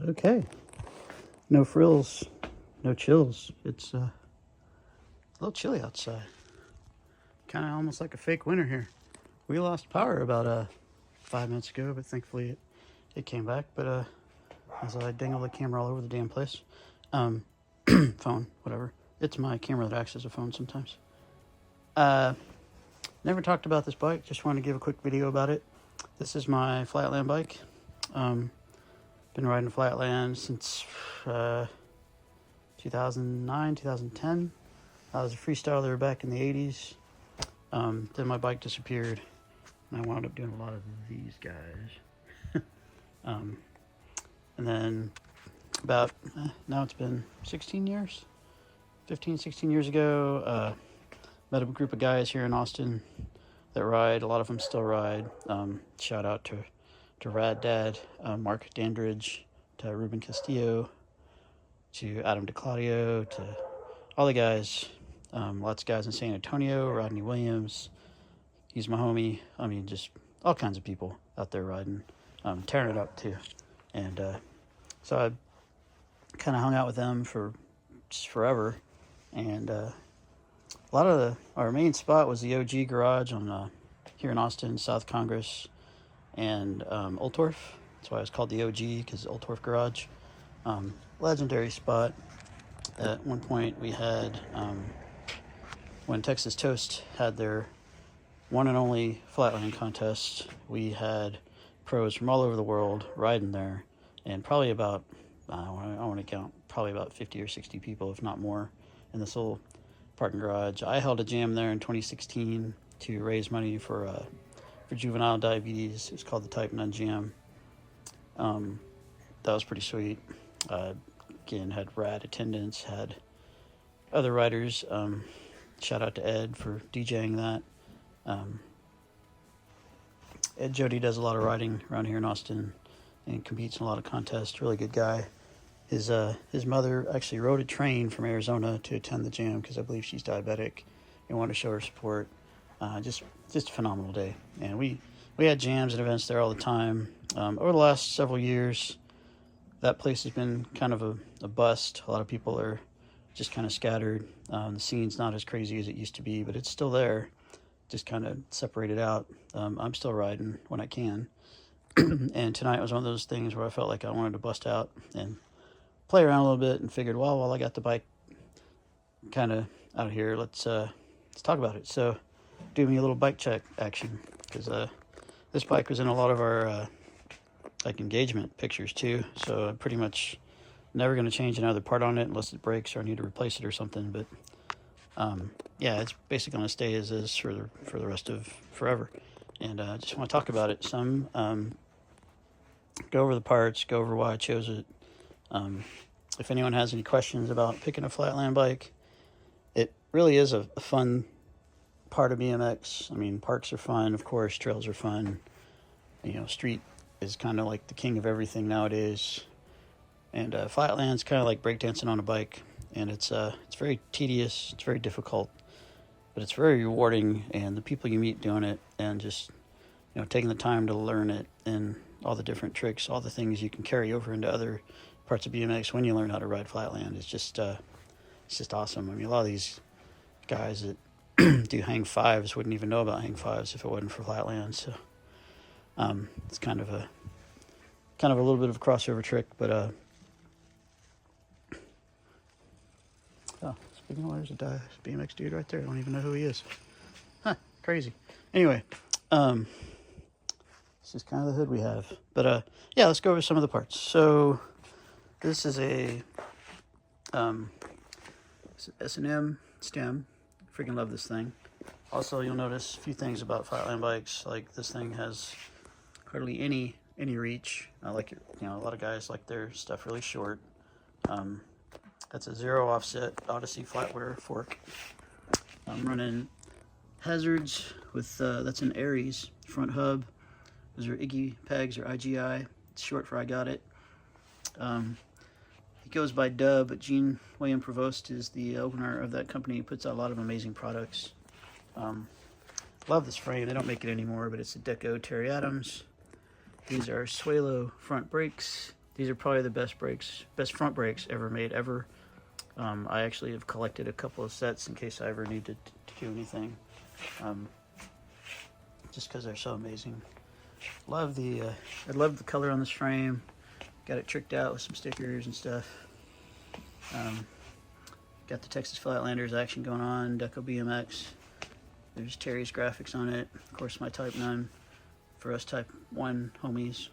Okay, no frills, no chills. It's a little chilly outside. Kind of almost like a fake winter here. We lost power about 5 minutes ago, but thankfully it came back. But as I dangle the camera all over the damn place, phone, whatever. It's my camera that acts as a phone sometimes. Never talked about this bike. Just wanted to give a quick video about it. This is my Flatland bike. Been riding Flatland since 2009, 2010. I was a freestyler back in the 80s. Then my bike disappeared, and I wound up doing a lot of these guys. And then about, now it's been 16 years, 15, 16 years ago, met a group of guys here in Austin that ride. A lot of them still ride. Shout out to Rad Dad, Mark Dandridge, to Ruben Castillo, to Adam DeClaudio, to all the guys. Lots of guys in San Antonio, Rodney Williams, he's my homie. I mean, just all kinds of people out there riding, tearing it up too. And so I kind of hung out with them for just forever. And a lot of our main spot was the OG garage on here in Austin, South Congress and Old Torf. That's why it's called the OG, because Old Torf Garage. Legendary spot. At one point we had, when Texas Toast had their one and only Flatland contest, we had pros from all over the world riding there, and probably about, I want to count, probably about 50 or 60 people, if not more, in this little parking garage. I held a jam there in 2016 to raise money for juvenile diabetes. It was called the Type 9 Jam. That was pretty sweet. Again, had rad attendance, had other riders. Shout out to Ed for DJing that. Ed Jody does a lot of riding around here in Austin and competes in a lot of contests. Really good guy. His mother actually rode a train from Arizona to attend the jam because I believe she's diabetic and wanted to show her support. Just a phenomenal day. And we had jams and events there all the time. Over the last several years, that place has been kind of a bust. A lot of people are just kind of scattered. The scene's not as crazy as it used to be, but it's still there, just kind of separated out. I'm still riding when I can. And tonight was one of those things where I felt like I wanted to bust out and play around a little bit, and figured, well, while I got the bike kind of out here, let's talk about it. So do me a little bike check action, because this bike was in a lot of our like engagement pictures too, so I'm pretty much never going to change another part on it unless it breaks or I need to replace it or something. But yeah, it's basically going to stay as is for the rest of forever. And I just want to talk about it some, go over the parts, go over why I chose it. If anyone has any questions about picking a Flatland bike, it really is a fun part of BMX. I mean, parks are fun, of course, trails are fun. You know, street is kind of like the king of everything nowadays. And Flatland's kind of like breakdancing on a bike, and it's very tedious, it's very difficult, but it's very rewarding. And the people you meet doing it, and just, you know, taking the time to learn it, and all the different tricks, all the things you can carry over into other parts of BMX when you learn how to ride Flatland, it's just awesome. I mean, a lot of these guys that do hang fives wouldn't even know about hang fives if it wasn't for Flatland. So it's kind of a little bit of a crossover trick, but oh, speaking of, there's a BMX dude right there. I don't even know who he is. Huh, crazy. Anyway, this is kind of the hood we have. But yeah, let's go over some of the parts. So this is a S&M stem. Freaking love this thing. Also, you'll notice a few things about Flatland bikes. Like, this thing has hardly any reach. I like it. You know, a lot of guys like their stuff really short. That's a 0 offset Odyssey flatware fork. I'm running hazards with that's an Aries front hub. Those are Iggy pegs, or IGI. It's short for I Got It. He goes by Dub, but Gene William Provost is the owner of that company. He puts out a lot of amazing products. Love this frame. They don't make it anymore, but it's a Deco Terry Adams. These are Suelo front brakes. These are probably the best brakes, best front brakes ever made ever. I actually have collected a couple of sets in case I ever needed to do anything, just because they're so amazing. I love the color on this frame. Got it tricked out with some stickers and stuff. Got the Texas Flatlanders action going on, Deco BMX. There's Terry's graphics on it. Of course, my Type 9 for us Type 1 homies.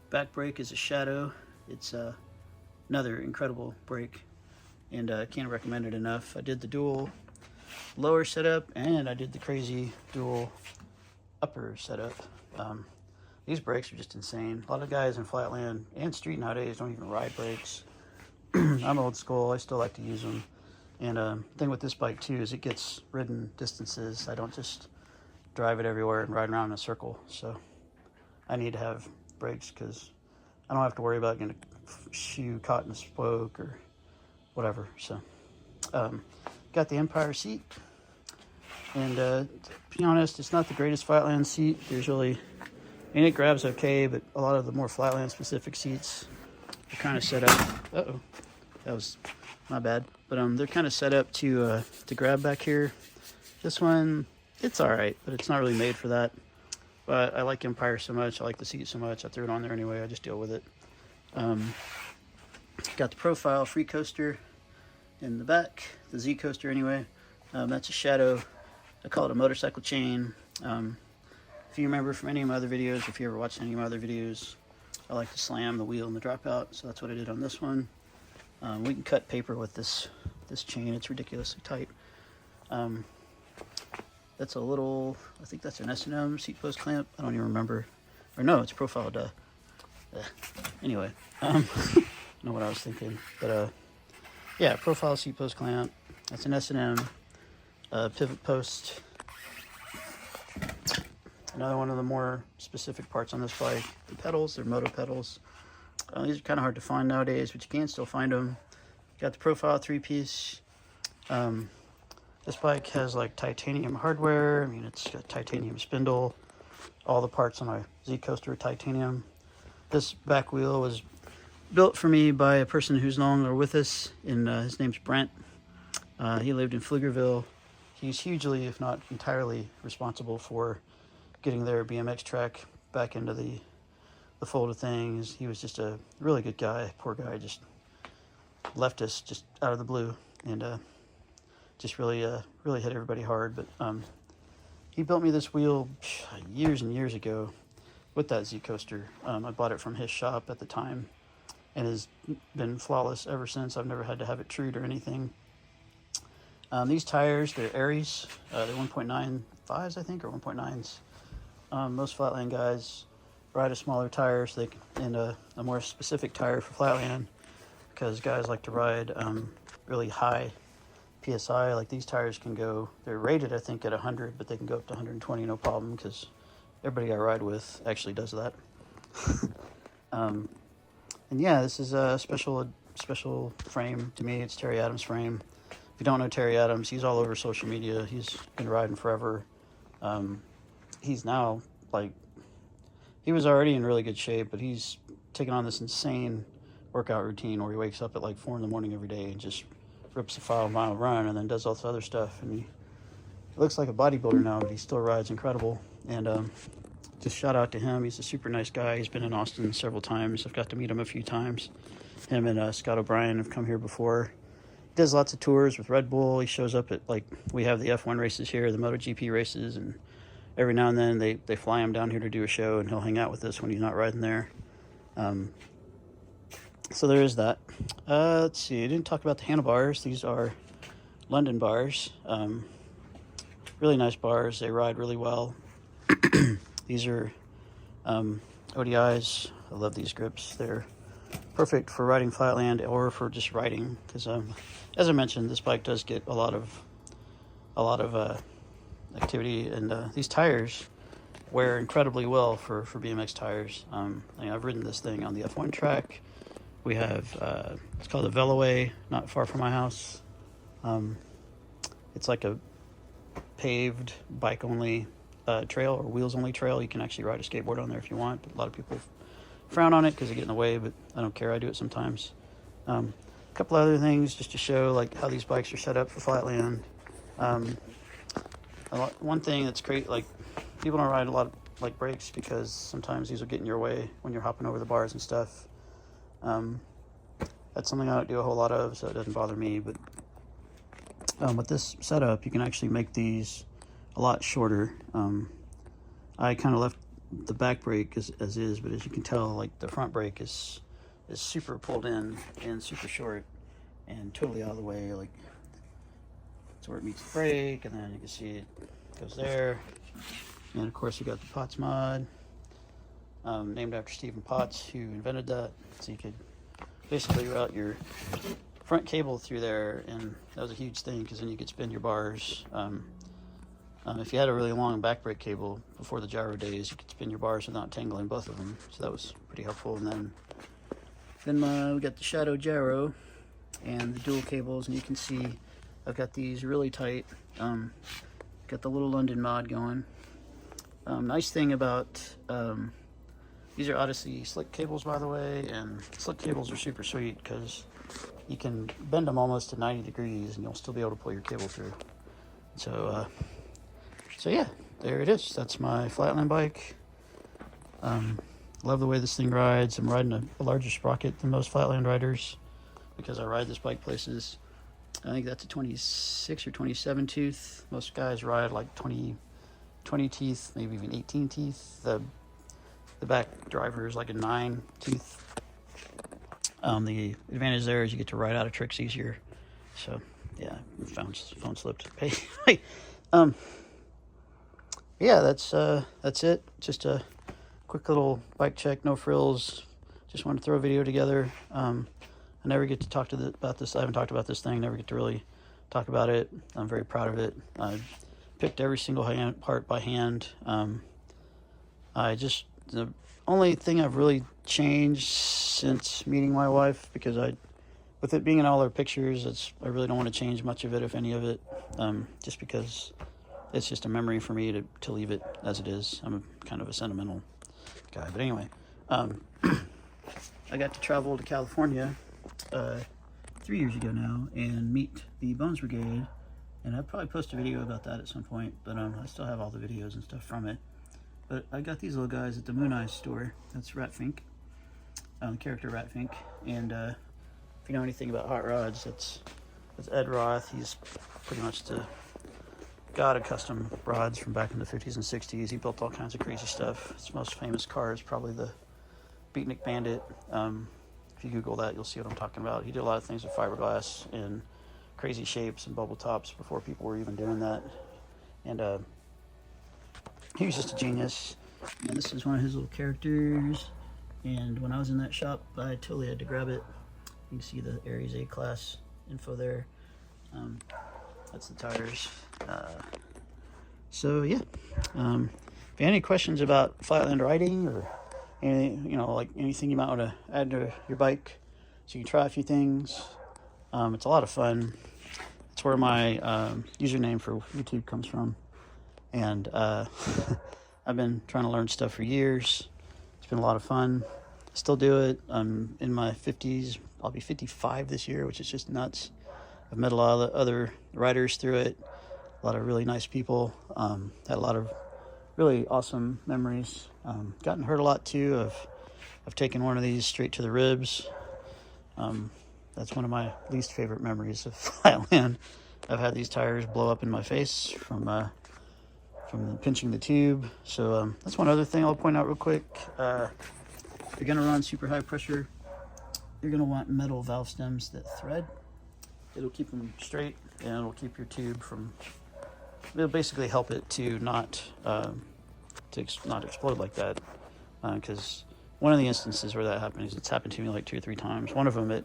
Back brake is a Shadow. It's another incredible brake, and I can't recommend it enough. I did the dual lower setup, and I did the crazy dual upper setup. These brakes are just insane. A lot of guys in Flatland and street nowadays don't even ride brakes. I'm old school. I still like to use them. And the thing with this bike too is it gets ridden distances. I don't just drive it everywhere and ride around in a circle. So I need to have brakes because I don't have to worry about getting a shoe caught in a spoke or whatever. So got the Empire seat. And to be honest, it's not the greatest Flatland seat. There's really, and it grabs okay, but a lot of the more Flatland specific seats are kind of set up. Uh-oh, that was my bad. But they're kind of set up to grab back here. This one, it's all right, but it's not really made for that. But I like Empire so much. I like the seat so much. I threw it on there anyway. I just deal with it. Got the Profile free coaster in the back, the Z coaster anyway. That's a Shadow. I call it a motorcycle chain. If you remember from any of my other videos, if you ever watched any of my other videos, I like to slam the wheel in the dropout, so that's what I did on this one. We can cut paper with this chain. It's ridiculously tight. That's a little, I think that's an S&M seat post clamp. I don't even remember. Or no, it's Profile, duh. Anyway, I don't know what I was thinking. But yeah, Profile seat post clamp. That's an S&M pivot post. Another one of the more specific parts on this bike, the pedals. They're moto pedals. These are kind of hard to find nowadays, but you can still find them. Got the Profile 3-piece. This bike has like titanium hardware. I mean, it's got titanium spindle. All the parts on my Z coaster are titanium. This back wheel was built for me by a person who's no longer with us, and his name's Brent. He lived in Pflugerville. He's hugely, if not entirely, responsible for getting their BMX track back into the fold of things. He was just a really good guy. Poor guy, just left us just out of the blue, and just really hit everybody hard. But he built me this wheel years and years ago with that Z coaster. I bought it from his shop at the time, and has been flawless ever since. I've never had to have it trued or anything. These tires, they're Aries. They're 1.95s, I think, or 1.9s. Most Flatland guys ride a smaller tire, so they can, and a more specific tire for Flatland, because guys like to ride really high PSI. Like these tires can go, they're rated I think at 100, but they can go up to 120 no problem, because everybody I ride with actually does that. And yeah, this is a special frame to me. It's Terry Adams frame. If you don't know Terry Adams, he's all over social media. He's been riding forever. He's now like, he was already in really good shape, but he's taken on this insane workout routine where he wakes up at like 4 in the morning every day and just rips a 5-mile run and then does all this other stuff. And he looks like a bodybuilder now, but he still rides incredible. And just shout out to him. He's a super nice guy. He's been in Austin several times. I've got to meet him a few times. Him and Scott O'Brien have come here before. He does lots of tours with Red Bull. He shows up at, like, we have the F1 races here, the MotoGP races, and every now and then they fly him down here to do a show, and he'll hang out with us when he's not riding there. So there is that. Let's see, I didn't talk about the handlebars. These are London bars. Really nice bars. They ride really well. These are ODIs. I love these grips. They're perfect for riding Flatland or for just riding, because as I mentioned, this bike does get a lot of activity, and these tires wear incredibly well for BMX tires. I've ridden this thing on the F1 track. We have it's called the Veloway, not far from my house. It's like a paved bike only trail, or wheels only trail. You can actually ride a skateboard on there if you want, but a lot of people frown on it because they get in the way, but I don't care. I do it sometimes. A couple other things just to show like how these bikes are set up for flatland. One thing that's great, like people don't ride a lot of like brakes because sometimes these will get in your way when you're hopping over the bars and stuff. That's something I don't do a whole lot of, so it doesn't bother me. But with this setup, you can actually make these a lot shorter. I kind of left the back brake as is, but as you can tell, like the front brake is super pulled in and super short and totally out of the way. Like that's where it meets the brake, and then you can see it goes there. And of course, you got the Potts mod, named after Stephen Potts, who invented that. So you could basically route your front cable through there, and that was a huge thing because then you could spin your bars. If you had a really long back brake cable before the gyro days, you could spin your bars without tangling both of them, so that was pretty helpful. And then we got the shadow gyro and the dual cables, and you can see I've got these really tight. Got the little London mod going. Nice thing about these are Odyssey slick cables, by the way, and slick cables are super sweet because you can bend them almost to 90 degrees and you'll still be able to pull your cable through. So yeah, there it is. That's my Flatland bike. Love the way this thing rides. I'm riding a larger sprocket than most Flatland riders because I ride this bike places. I think that's a 26 or 27 tooth. Most guys ride like 20 teeth, maybe even 18 teeth. The back driver is like a 9 tooth. The advantage there is you get to ride out of tricks easier. So yeah, phone slipped. Hey. Yeah, that's it. Just a quick little bike check, no frills. Just wanted to throw a video together. I never get to talk about this. I haven't talked about this thing. Never get to really talk about it. I'm very proud of it. I picked every single part by hand. The only thing I've really changed since meeting my wife, because with it being in all our pictures, I really don't want to change much of it, if any of it, just because it's just a memory for me to leave it as it is. I'm kind of a sentimental guy. But anyway, I got to travel to California 3 years ago now and meet the Bones Brigade, and I'll probably post a video about that at some point, but I still have all the videos and stuff from it. But I got these little guys at the Moon Eyes store. That's Ratfink, the character Ratfink. And if you know anything about hot rods, that's Ed Roth. He's pretty much the god of custom rods from back in the 50s and 60s. He built all kinds of crazy stuff. His most famous car is probably the Beatnik Bandit. If you Google that, you'll see what I'm talking about. He did a lot of things with fiberglass and crazy shapes and bubble tops before people were even doing that. And he was just a genius. And this is one of his little characters. And when I was in that shop, I totally had to grab it. You can see the Aries A-Class info there. That's the tires. So yeah. If you have any questions about Flatland riding or anything you might want to add to your bike, so you can try a few things. It's a lot of fun. It's where my username for YouTube comes from. And I've been trying to learn stuff for years. It's been a lot of fun. Still do it. I'm in my 50s. I'll be 55 this year, which is just nuts. I've met a lot of other riders through it. A lot of really nice people. Had a lot of really awesome memories. Gotten hurt a lot too. I've taken one of these straight to the ribs. That's one of my least favorite memories of Flatland. I've had these tires blow up in my face from pinching the tube. So that's one other thing I'll point out real quick. If you're going to run super high pressure, you're going to want metal valve stems that thread. It'll keep them straight, and it'll keep your tube it'll basically help it to not explode like that. Because one of the instances where that happened it's happened to me like 2 or 3 times. One of them,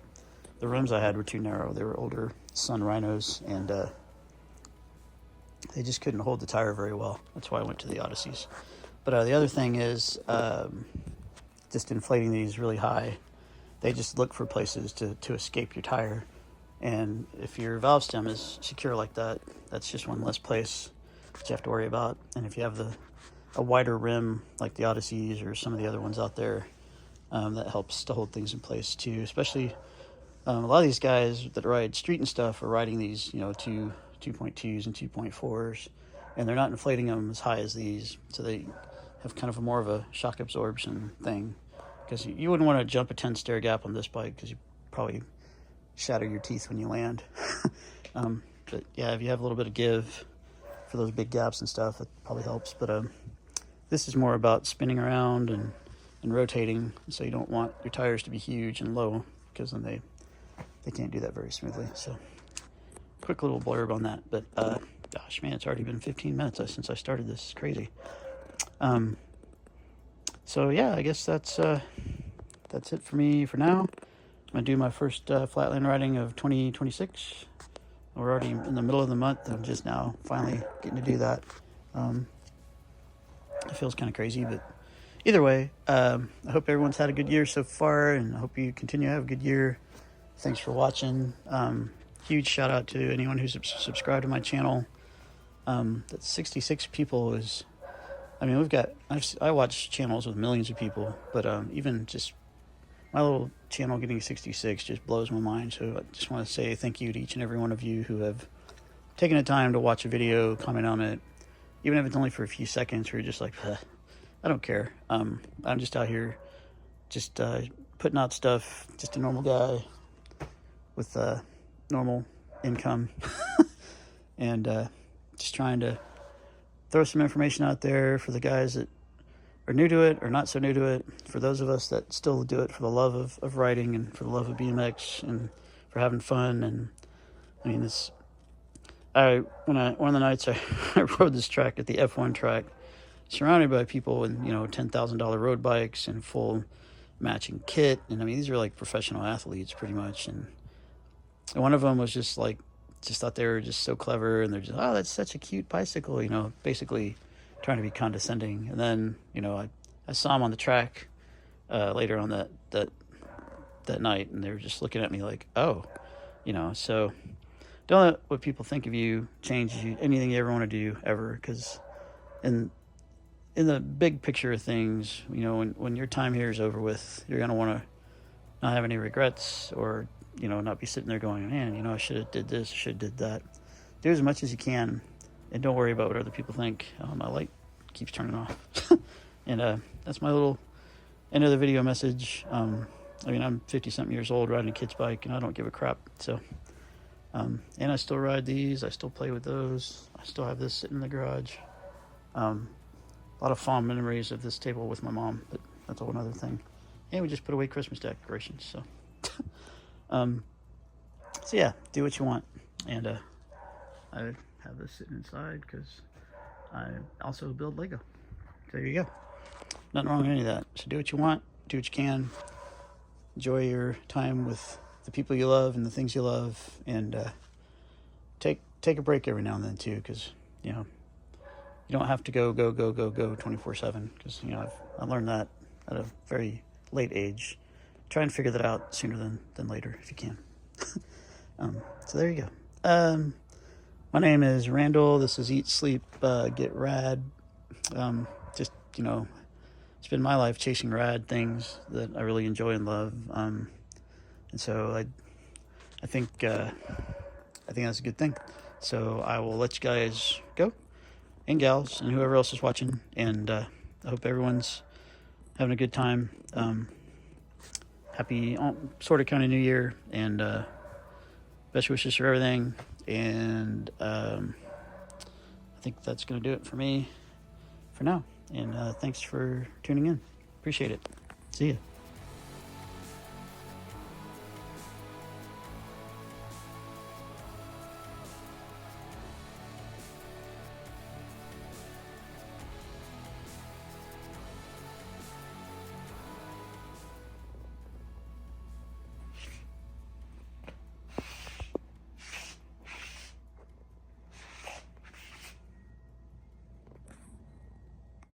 the rims I had were too narrow. They were older Sun Rhinos, and they just couldn't hold the tire very well. That's why I went to the Odysseys. But the other thing is just inflating these really high. They just look for places to escape your tire. And if your valve stem is secure like that, that's just one less place that you have to worry about. And if you have a wider rim like the Odysseys or some of the other ones out there, that helps to hold things in place too. Especially a lot of these guys that ride street and stuff are riding these, 2.2s and 2.4s, and they're not inflating them as high as these, so they have kind of more of a shock absorption thing. Because you wouldn't want to jump a 10 stair gap on this bike because you probably shatter your teeth when you land. But yeah, if you have a little bit of give for those big gaps and stuff, it probably helps. But this is more about spinning around and rotating, so you don't want your tires to be huge and low, because then they can't do that very smoothly. So quick little blurb on that. But gosh, man, it's already been 15 minutes since I started this. It's crazy. So yeah, I guess that's it for me for now. I'm gonna do my first flatland riding of 2026. We're already in the middle of the month. I'm just now finally getting to do that. It feels kind of crazy, but either way, I hope everyone's had a good year so far, and I hope you continue to have a good year. Thanks for watching. Huge shout out to anyone who's subscribed to my channel. That 66 people is, I mean, I watch channels with millions of people, but even just my little channel getting 66 just blows my mind. So I just want to say thank you to each and every one of you who have taken the time to watch a video, comment on it, even if it's only for a few seconds, or you're just like, I don't care. I'm just out here just putting out stuff, just a normal guy with normal income and just trying to throw some information out there for the guys that are new to it or not so new to it, for those of us that still do it for the love of riding and for the love of BMX and for having fun. And I mean, one of the nights I rode this track at the F1 track, surrounded by people with $10,000 road bikes and full matching kit, and I mean, these are like professional athletes pretty much. And one of them was just thought they were just so clever, and they're just, oh, that's such a cute bicycle, basically trying to be condescending. And then I saw him on the track later on that night, and they were just looking at me like, oh, so don't let what people think of you change anything you ever want to do ever, because in the big picture of things, when your time here is over with, you're going to want to not have any regrets, or not be sitting there going, man, I should have did this, should have did that. Do as much as you can, and don't worry about what other people think. My light keeps turning off. And that's my little end of the video message. I'm 50-something years old riding a kid's bike, and I don't give a crap. So, and I still ride these. I still play with those. I still have this sitting in the garage. A lot of fond memories of this table with my mom, but that's a whole other thing. And we just put away Christmas decorations. So, so yeah, do what you want. And I have this sitting inside because I also build Lego. So there you go. Nothing wrong with any of that. So do what you want, do what you can, enjoy your time with the people you love and the things you love, and take a break every now and then too, because you don't have to go 24/7, because I learned that at a very late age. Try and figure that out sooner than later if you can. So there you go. My name is Randall. This is Eat, Sleep, Get Rad. Just spend my life chasing rad things that I really enjoy and love. And so I think that's a good thing. So I will let you guys go, and gals, and whoever else is watching. And I hope everyone's having a good time. Happy sort of kind of New Year, and best wishes for everything. And I think that's going to do it for me for now. And thanks for tuning in. Appreciate it. See ya.